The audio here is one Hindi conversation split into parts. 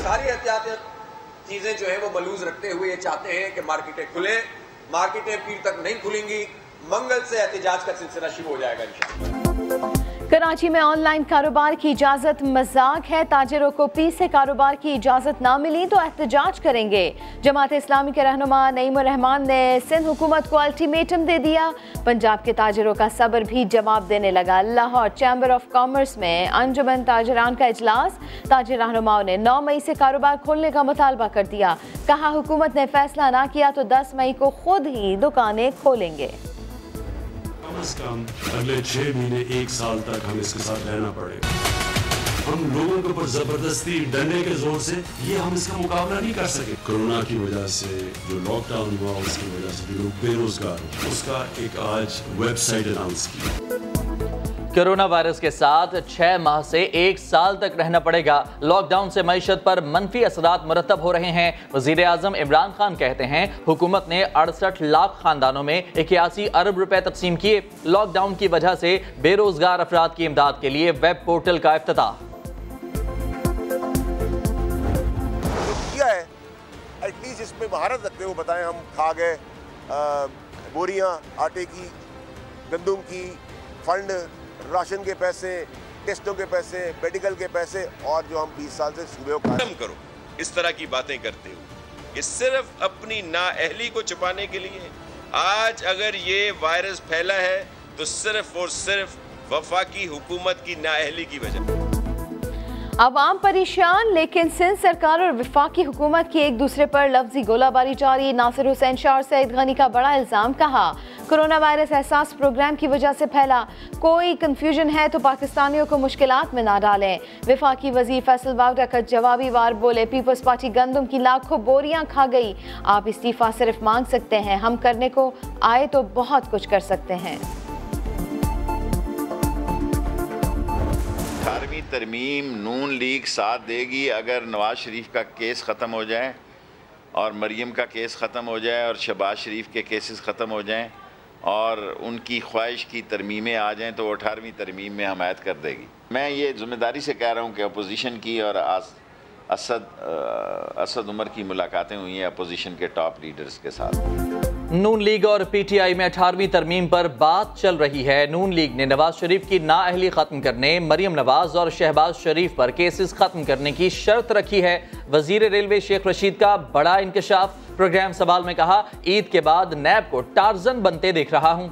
सारी एहतियाती चीजें जो है वो मलूज रखते हुए ये चाहते हैं कि मार्केटें खुले, मार्केटें पीर तक नहीं खुलेंगी, मंगल से एहतिजाज का सिलसिला शुरू हो जाएगा इंशाअल्लाह। कराची में ऑनलाइन कारोबार की इजाजत मजाक है। ताजिरों को पीर से कारोबार की इजाजत ना मिली तो एहतजाज करेंगे। जमात इस्लामी के रहनुमा नईमुर रहमान ने सिंध हुकूमत को अल्टीमेटम दे दिया। पंजाब के ताजिरों का सब्र भी जवाब देने लगा। लाहौर चैम्बर ऑफ कॉमर्स में अंजुमन ताजरान का इजलास। ताजिर रहनुमाओं ने 9 मई से कारोबार खोलने का मुतालबा कर दिया। कहा हुकूमत ने फैसला ना किया तो 10 मई को खुद ही दुकानें खोलेंगे। कम अगले 6 महीने 1 साल तक हम इसके साथ रहना पड़ेगा। हम लोगों के ऊपर जबरदस्ती डंडे के जोर से हम इसका मुकाबला नहीं कर सके। कोरोना की वजह से जो लॉकडाउन हुआ उसकी वजह से जो लोग बेरोजगार हो, उसका एक आज वेबसाइट अनाउंस की। कोरोना वायरस के साथ 6 माह से 1 साल तक रहना पड़ेगा। लॉकडाउन से मईशत पर मनफी असरात मुरतब हो रहे हैं। वजीर आजम इमरान खान कहते हैं हुकूमत ने 68 लाख खानदानों में 81 अरब रुपए तकसीम किए। लॉकडाउन की वजह से बेरोजगार अफराद की इमदाद के लिए वेब पोर्टल का इफ्तिताह। किया है एटलीस्ट इसमें महारत रखते हुए बताएं। हम खा गए बोरियां आटे की, गंदम की, फंड, राशन के पैसे, टेस्टों के पैसे, मेडिकल के पैसे, और जो हम 20 साल से सूबे को खत्म करो इस तरह की बातें करते हो। ये सिर्फ अपनी नाअहली को छुपाने के लिए। आज अगर ये वायरस फैला है तो सिर्फ और सिर्फ वफाकी हुकूमत की नाअहली की वजह। अवाम परेशान, लेकिन सिंध सरकार और वफाकी हुकूमत की एक दूसरे पर लफ्जी गोलाबारी जारी। नासिर हुसैन शाह और सईद गनी का बड़ा इल्जाम। कहा कोरोना वायरस एहसास प्रोग्राम की वजह से फैला। कोई कंफ्यूजन है तो पाकिस्तानियों को मुश्किलात में ना डालें। वफाकी वजीर फैसल बावडा का जवाबी वार बोले पीपल्स पार्टी गंदम की लाखों बोरियां खा गई। आप इस्तीफा सिर्फ मांग सकते हैं, हम करने को आए तो बहुत कुछ कर सकते हैं। 18वीं तरमीम नून लीग साथ देगी अगर नवाज शरीफ का केस ख़त्म हो जाए और मरीम का केस ख़त्म हो जाए और शहबाज शरीफ के केसेस ख़त्म हो जाएं और उनकी ख्वाहिश की तरमीमें आ जाएं तो 18वीं तरमीम में हमायत कर देगी। मैं ये ज़िम्मेदारी से कह रहा हूँ कि अपोजिशन की और असद उमर की मुलाकातें हुई हैं अपोजिशन के टॉप लीडर्स के साथ। नून लीग और पीटीआई में 18वीं तरमीम पर बात चल रही है। नून लीग ने नवाज शरीफ की नाअहली खत्म करने, मरियम नवाज और शहबाज शरीफ पर केसेस खत्म करने की शर्त रखी है। वजीर रेलवे शेख रशीद का बड़ा इंकशाफ। प्रोग्राम सवाल में कहा ईद के बाद नैब को टार्जन बनते देख रहा हूं।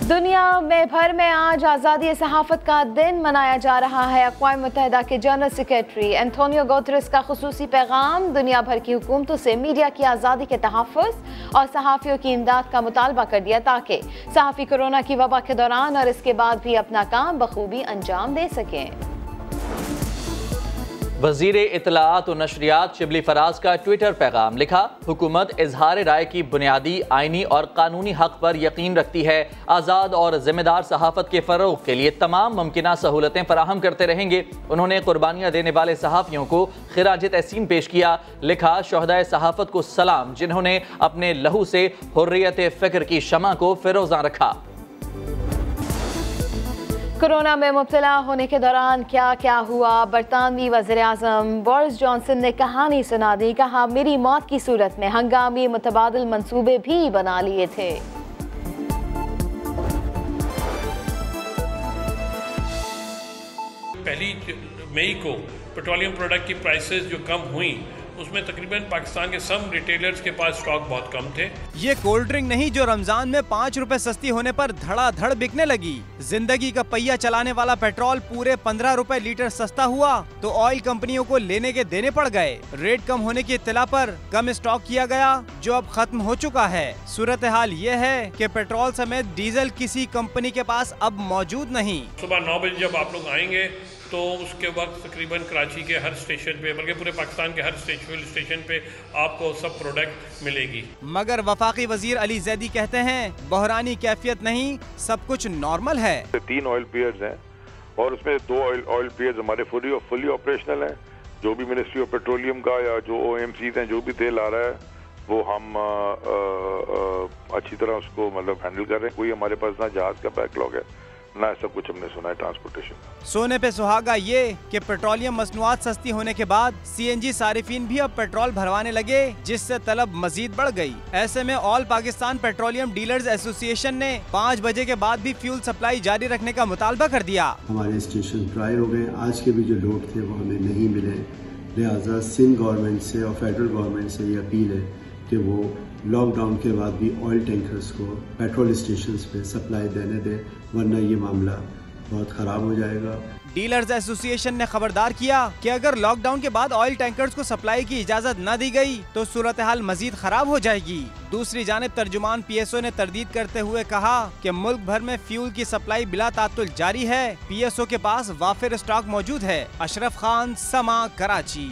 दुनिया में भर में आज आज़ादी सहाफ़त का दिन मनाया जा रहा है। अक़वाम मुत्तहिदा के जनरल सेक्रेटरी एंटोनियो गुतेरेस का ख़ुसूसी पैगाम। दुनिया भर की हुकूमतों से मीडिया की आज़ादी के तहफ़्फ़ुज़ और सहाफ़ियों की इमदाद का मुतालबा कर दिया ताकि सहाफ़ी कोरोना की वबा के दौरान और इसके बाद भी अपना काम बखूबी अंजाम दे सकें। वज़ीर इत्तलाआत और नशरियात शिबली फराज का ट्विटर पैगाम। लिखा हुकूमत इजहार राय की बुनियादी आइनी और कानूनी हक पर यकीन रखती है। आज़ाद और ज़िम्मेदार सहाफ़त के फ़रोग़ के लिए तमाम मुमकिना सहूलतें फराहम करते रहेंगे। उन्होंने कुर्बानियाँ देने वाले सहाफ़ियों को खिराज तहसीन पेश किया। लिखा शोहदाए सहाफ़त को सलाम जिन्होंने अपने लहू से हुर्रियत फ़िक्र की शमा को फ़िरोज़ां रखा। कोरोना में मुब्तला होने के दौरान क्या क्या हुआ। बरतानवी वज़ीर-ए-आज़म बोरिस जॉनसन ने कहानी सुना दी। कहा मेरी मौत की सूरत में हंगामी मुतबादिल मंसूबे भी बना लिए थे। पहली मई को पेट्रोलियम प्रोडक्ट की प्राइसेस जो कम हुई उसमें तकरीबन पाकिस्तान के सब रिटेलर्स के पास स्टॉक बहुत कम थे। ये कोल्ड ड्रिंक नहीं जो रमजान में 5 रुपए सस्ती होने पर धड़ाधड़ बिकने लगी। जिंदगी का पहिया चलाने वाला पेट्रोल पूरे 15 रुपए लीटर सस्ता हुआ तो ऑयल कंपनियों को लेने के देने पड़ गए। रेट कम होने की इत्तला पर कम स्टॉक किया गया जो अब खत्म हो चुका है। सूरत हाल ये है कि पेट्रोल समेत डीजल किसी कंपनी के पास अब मौजूद नहीं। सुबह 9 बजे जब आप लोग आएंगे तो उसके वक्त तकरीबन कराची के हर स्टेशन पे बल्कि पूरे पाकिस्तान के हर स्टेशन पे आपको सब प्रोडक्ट मिलेगी। मगर वफाकी वजीर अली जैदी कहते हैं बहरानी कैफियत नहीं, सब कुछ नॉर्मल है। 3 ऑयल पियर्स हैं और उसमें 2 ऑयल पियर्स हमारे फुली ऑपरेशनल हैं। जो भी मिनिस्ट्री ऑफ पेट्रोलियम का या जो OMCs हैं जो भी तेल आ रहा है वो हम अच्छी तरह उसको मतलब हैंडल कर रहे हैं। कोई हमारे पास ना जहाज का बैकलॉग है ना ऐसा कुछ हमने सुना है ट्रांसपोर्टेशन। सोने पे सुहागा ये कि पेट्रोलियम मसनूआत सस्ती होने के बाद CNG सारिफीन भी अब पेट्रोल भरवाने लगे, जिससे तलब मजीद बढ़ गई। ऐसे में all Pakistan petroleum dealers association ने 5 बजे के बाद भी फ्यूल सप्लाई जारी रखने का मुतालबा कर दिया। हमारे स्टेशन ड्राई हो गए, आज के भी जो लोड थे वो हमें नहीं मिले, लिहाजा सिंध गवर्नमेंट से और फेडरल गवर्नमेंट से ये अपील है कि वो लॉकडाउन के बाद भी ऑयल टैंकर्स को पेट्रोल स्टेशंस पे सप्लाई देने दे, वरना ये मामला बहुत खराब हो जाएगा। डीलर्स एसोसिएशन ने खबरदार किया कि अगर लॉकडाउन के बाद ऑयल टैंकर्स को सप्लाई की इजाजत न दी गई तो सूरत हाल मजीद खराब हो जाएगी। दूसरी जानिब तर्जुमान PSO ने तरदीद करते हुए कहा कि मुल्क भर में फ्यूल की सप्लाई बिला तातुल जारी है, PSO के पास वाफिर स्टॉक मौजूद है। अशरफ खान, समा, कराची।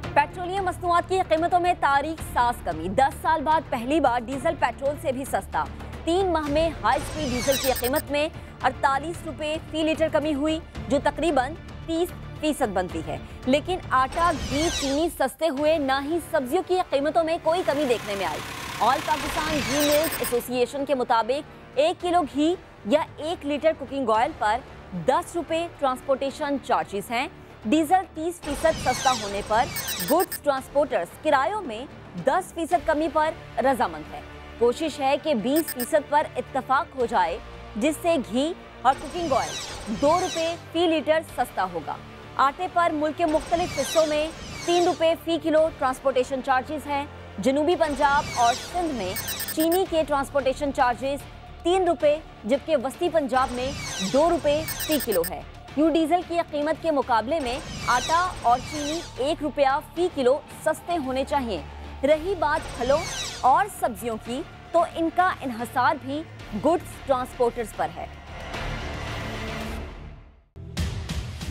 पेट्रोलियम मसनूआत की कीमतों में तारीख साज कमी। 10 साल बाद पहली बार डीजल पेट्रोल से भी सस्ता। 3 माह में हाई स्पीड डीजल की कीमत में 48 रुपए फी लीटर कमी हुई, जो तकरीबन 30% बनती है। लेकिन आटा, घी, चीनी सस्ते हुए, ना ही सब्जियों की कीमतों में कोई कमी देखने में आई। ऑल पाकिस्तान घी मिल्स एसोसिएशन के मुताबिक 1 किलो घी या 1 लीटर कुकिंग ऑयल पर 10 रुपए ट्रांसपोर्टेशन चार्जेस हैं। डीजल 30% सस्ता होने पर गुड्स ट्रांसपोर्टर्स किरायों में 10% कमी पर रजामंद है। कोशिश है कि 20% पर इत्तफाक हो जाए, जिससे घी और कुकिंग ऑयल 2 रुपए फी लीटर सस्ता होगा। आटे पर मुल्क के मुख्तलिफ हिस्सों में 3 रुपए फी किलो ट्रांसपोर्टेशन चार्जेस हैं। जनूबी पंजाब और सिंध में चीनी के ट्रांसपोर्टेशन चार्जेस 3 रुपए, जबकि वस्ती पंजाब में 2 रुपए फी किलो है। यूं डीजल की कीमत के मुकाबले में आटा और चीनी 1 रुपया फी किलो सस्ते होने चाहिए। रही बात फलों और सब्जियों की, तो इनका इन्हसार भी गुड्स ट्रांसपोर्टर्स पर है।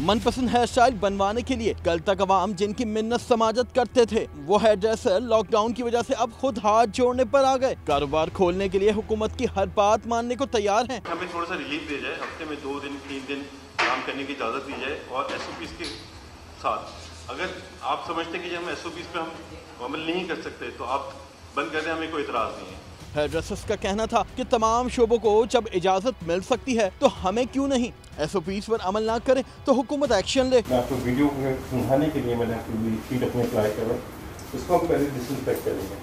मनपसंद हेयर स्टाइल बनवाने के लिए कल तक अवाम जिनकी मिन्नत समाजत करते थे, वो हेयर ड्रेसर लॉकडाउन की वजह से अब खुद हाथ जोड़ने पर आ गए। कारोबार खोलने के लिए हुकूमत की हर बात मानने को तैयार हैं। हमें थोड़ा सा रिलीफ दिया जाए, हफ्ते में 2 दिन 3 दिन काम करने की इजाज़त दी जाए, और SOPs के साथ अगर आप समझते हैं कि हम SOPs पे हम अमल नहीं कर सकते तो आप बंद कर दें, हमें कोई इतराज़ नहीं है। हेयर ड्रेसर्स का कहना था कि तमाम शोबों को जब इजाज़त मिल सकती है तो हमें क्यों नहीं। SOPs पर अमल ना करे तो हुकूमत एक्शन ले। मैं आपको वीडियो दिखाने के लिए मैंने शीट अपने अप्लाई कर रहा हूँ, उसको हम पहले डिसइंफेक्ट करेंगे।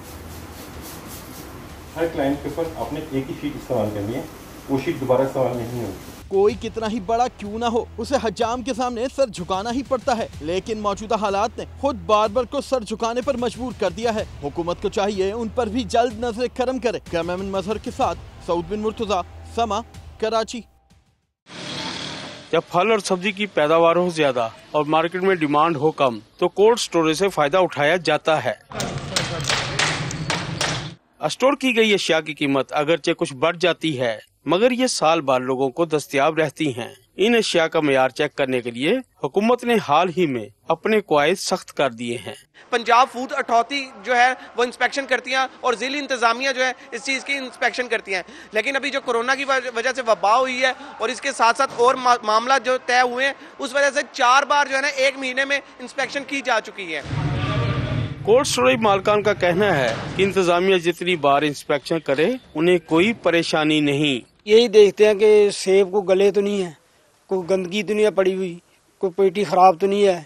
हर क्लाइंट के ऊपर आपने एक ही शीट इस्तेमाल करनी है, वो शीट दोबारा इस्तेमाल नहीं होगी। कोई कितना ही बड़ा क्यों ना हो, उसे हजाम के सामने सर झुकाना ही पड़ता है, लेकिन मौजूदा हालात ने खुद बार्बर को सर झुकाने पर मजबूर कर दिया है। हुकूमत को चाहिए उन पर भी जल्द नजर करम करे। कैमरामैन मजहर के साथ सऊद बिन मुर्तजा, समा, कराची। जब फल और सब्जी की पैदावार हो ज्यादा और मार्केट में डिमांड हो कम, तो कोल्ड स्टोरेज से फायदा उठाया जाता है। स्टोर की गई अशिया की कीमत अगरचे कुछ बढ़ जाती है, मगर ये साल भर लोगों को दस्तयाब रहती हैं। इन अशिया का मेयार चेक करने के लिए हुकूमत ने हाल ही में अपने कवायद सख्त कर दिए हैं। पंजाब फूड अथॉरिटी जो है वो इंस्पेक्शन करती है और जिली इंतजामिया जो है इस चीज़ की इंस्पेक्शन करती हैं। लेकिन अभी जो कोरोना की वजह से वबा हुई है और इसके साथ साथ और मामला जो तय हुए हैं, उस वजह से 4 बार जो है ना 1 महीने में इंस्पेक्शन की जा चुकी है। कोल्ड स्टोरेज मालकान का कहना है कि इंतजामिया जितनी बार इंस्पेक्शन करे उन्हें कोई परेशानी नहीं। यही देखते हैं कि सेब को गले तो नहीं है, कोई गंदगी तो नहीं है पड़ी हुई, कोई पेटी खराब तो नहीं है।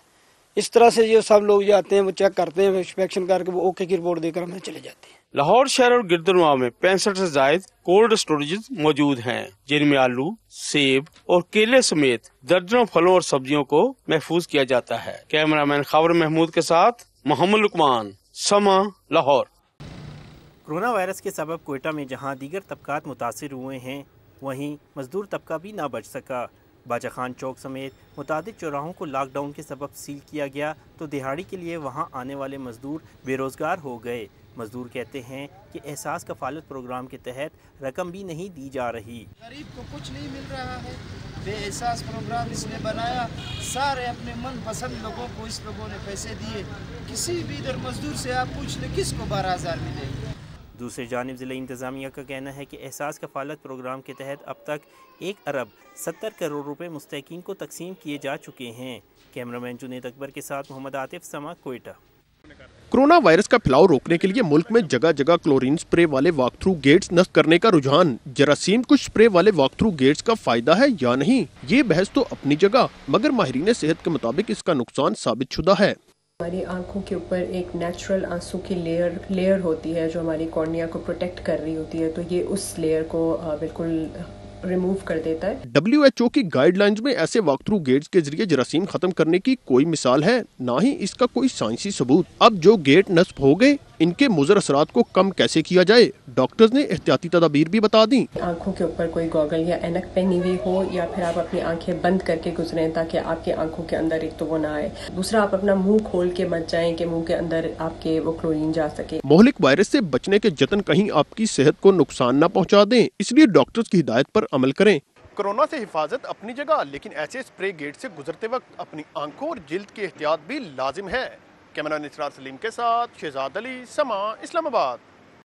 इस तरह से जो सब लोग जाते हैं वो चेक करते हैं, इंस्पेक्शन करके वो ओके की रिपोर्ट देकर हमें चले जाते हैं। लाहौर शहर और गिरदनवा में 65 से ज्यादा कोल्ड स्टोरेज मौजूद हैं, जिनमें आलू, सेब और केले समेत दर्जनों फलों और सब्जियों को महफूज किया जाता है। कैमरामैन खबर महमूद के साथ मोहम्मद लुकमान, समा, लाहौर। कोरोना वायरस के सबब कोयटा में जहां दीगर तबकात मुतासिर हुए हैं, वहीं मजदूर तबका भी ना बच सका। बाजा खान चौक समेत मुतादिद चौराहों को लॉकडाउन के सबब सील किया गया, तो दिहाड़ी के लिए वहां आने वाले मजदूर बेरोजगार हो गए। मजदूर कहते हैं कि एहसास कफालत प्रोग्राम के तहत रकम भी नहीं दी जा रही। गरीब को कुछ नहीं मिल रहा है। बेएहसास प्रोग्राम इसने बनाया, सारे अपने मन पसंद लोगों को इस लोगों ने पैसे दिए। किसी भी इधर मजदूर से आप पूछ ले किसको 12,000 मिले। दूसरी जानिब ज़िला इंतज़ामिया का कहना है कि एहसास कफालत प्रोग्राम के तहत अब तक 1 अरब 70 करोड़ रुपए मुस्तहिकीन को तकसीम किए जा चुके हैं। कैमरामैन जुनेद अकबर के साथ मोहम्मद आतिफ, समा, कोयटा। कोरोना वायरस का फैलाव रोकने के लिए मुल्क में जगह जगह क्लोरीन स्प्रे वाले वॉक थ्रू गेट्स नस्ब करने का रुझान। जरासीम कुछ स्प्रे वाले वॉक थ्रू गेट्स का फायदा है या नहीं, ये बहस तो अपनी जगह, मगर माहिरीन सेहत के मुताबिक इसका नुकसान साबित शुदा है। हमारी आंखों के ऊपर एक नेचुरल आंसू की लेयर होती है जो हमारी कॉर्निया को प्रोटेक्ट कर रही होती है, तो ये उस लेयर को बिल्कुल रिमूव कर देता है। WHO की गाइडलाइंस में ऐसे वॉक थ्रू गेट्स के जरिए जरासीम खत्म करने की कोई मिसाल है, ना ही इसका कोई साइंसी सबूत। अब जो गेट नस्ब हो गए, इनके मुज़र असरात को कम कैसे किया जाए, डॉक्टर्स ने एहतियाती तदाबीर भी बता दी। आंखों के ऊपर कोई गॉगल या ऐनक पहनी हुई हो, या फिर आप अपनी आंखें बंद करके गुजरें ताकि आपके आंखों के अंदर एक तो वो ना आए, दूसरा आप अपना मुंह खोल के मत जाएं कि मुंह के अंदर आपके वो क्लोरीन जा सके। मोहलिक वायरस से बचने के जतन कहीं आपकी सेहत को नुकसान न पहुँचा दें, इसलिए डॉक्टर्स की हिदायत पर अमल करें। कोरोना से हिफाजत अपनी जगह, लेकिन ऐसे स्प्रे गेट से गुजरते वक्त अपनी आंखों और जिल्द की एहतियात भी लाजिम है। कैमरा इसरार सलीम के साथ शहजाद अली, समा, इस्लामाबाद।